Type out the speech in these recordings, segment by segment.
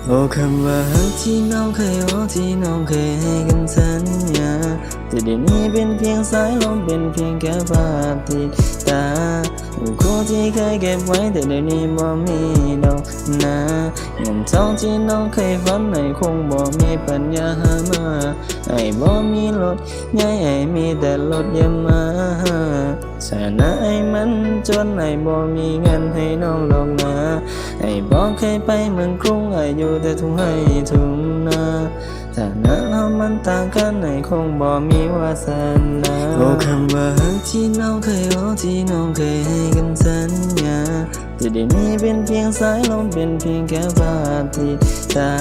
โอ้คำว่าฮักที่น้องเคยโอ้ที่น้องเคยให้กันสัญญาแต่เดี๋ยวนี้เป็นเพียงสายลมเป็นเพียงแค่ภาพติดตาคู่ที่เคยเก็บไว้แต่เดี๋ยวนี้บ่มีดอกนะเงินทองที่น้องเคยฝันไอ้คงบ่มีปัญญาหามาไอ้บ่มีรถใหญ่ไอ้มีแต่รถยามาฐานะไอ้มันจนไอ้บ่มีเงินให้น้องหรอกนะไอ้บ่เคยไปเมืองกรุงไอ้อยู่แต่ทุ่งไร่ทุ่งนาฐานะเรามันต่างกันไอ้คงบ่มีวาสนาโอ้คำว่าฮักที่น้องเคยโอ้ที่น้องเคยให้กันสัญญาแต่เดี๋ยวนี้เป็นเพียงสายลมเป็นเพียงแค่ภาพติดตา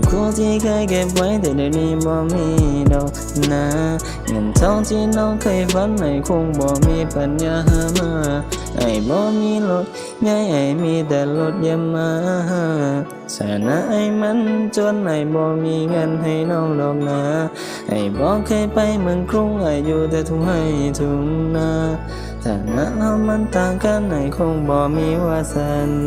คู่ที่เคยเก็บไว้แต่เดี๋ยวนี้บ่มีดอกนะเงินทองที่น้องเคยฝันไอ้คงบ่มีปัญญาหามาไอ้บ่มีรถใหญ่ไอ้มีแต่รถยามาฐานะไอ้มันจนไอ้บ่มีเงินให้น้องหรอกนะไอ้บ่เคยไปเมืองกรุงไอ้อยู่แต่ทุ่งไร่ทุ่งนาฐานะเรามันต่างกันไอ้คงบ่มีวาส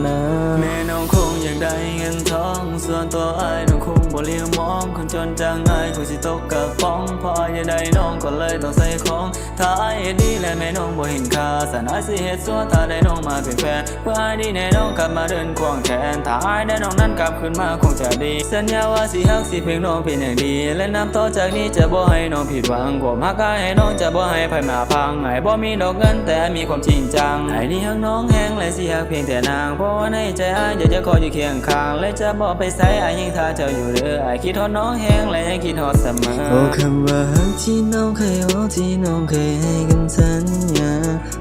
นาแม่น้องคงอยากได้เงินทองส่วนตัวไอ้น้องคงบ่เลี้ยวมองคนจนจังไอ้คงสิตกกระป๋องพออยากได้น้องก็เลยต้องใส่ของถ้าไอ้เฮ็ดดีและแม่น้องบ่เห็นค่าสันไอ้สิเฮ็ดสัวถ้าได้น้องมาเป็นแฟนเพื่อไอ้ดีแน่น้องกลับมาเดินควงแขนถ้าไอ้ได้น้องนั้นกลับขึ้นมาคงจะดีสัญญาว่าสิฮักสิเพียงน้องเป็นอย่างดีและนับต่อจากนี้จะบ่ให้น้องผิดหวังความฮักอ้ายให้น้องจะบ่ให้ไผมาพังไอ้บ่มีดอกเงินแต่มีความจริงจังไอ้นี่ฮักน้องแห้งและสิฮักเพียงแต่นางเพราะว่าในใจอ้ายอยากจะคอยอยู่เคียงข้างและจะบ่ไปไสอ้ายยังท่าเจ้าอยู่เด้ออ้ายคิดฮอดน้องแห้งและยังคิดฮอดเสมอโอ้คำว่าฮักที่น้องเคยโอ้ที่น้องเคยให้กันสัญญา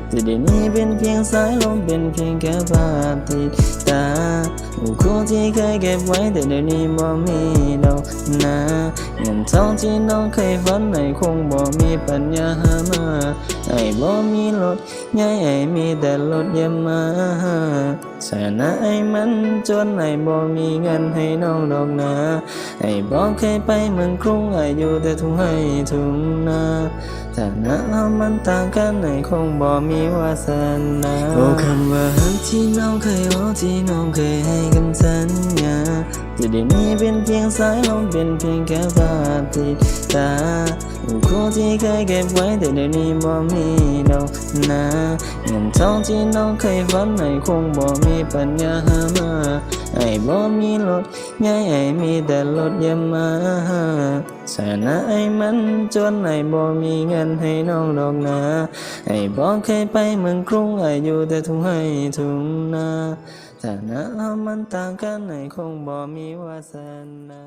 แต่เดี๋ยวนี้เป็นเพียงสายลมเป็นเพียงแค่ภาพติดตาคู่ที่เคยเก็บไว้แต่เดี๋ยวนี้บ่มีดอกนะเงินทองที่น้องเคยฝันไอ้คงบ่มีปัญญาหามาไอ้บ่มีรถใหญ่ไอ้มีแต่รถยามาฐานะไอ้มันจนไอ้บ่มีเงินให้น้องดอกนะไอ้บ่เคยไปเมืองกรุงไอ้อยู่แต่ทุ่งไร่ทุ่งนาฐานะเรามันต่างกันไอ้คงบ่มีวาสนาโอ้คำว่าฮักที่น้องเคยโอ้ที่น้องเคยให้กันสัญญาแต่เดี๋ยวนี้เป็นเพียงสายลมเป็นเพียงแค่ภาพติดตาคู่ที่เคยเก็บไว้แต่เดี๋ยวนี้บ่มีดอกนะเงินทองที่น้องเคยฝันไอ้คงบ่มีปัญญาหามาไอ้บ่มีรถใหญ่ไอ้มีแต่รถยามาฐานะไอ้มันจนไอ้บ่มีเงินให้น้องดอกนะไอ้บ่เคยไปเมืองกรุงไอ้อยู่แต่ทุ่งไร่ทุ่งนาฐานะเรามันต่างกันไอ้คงบ่มีวาสนา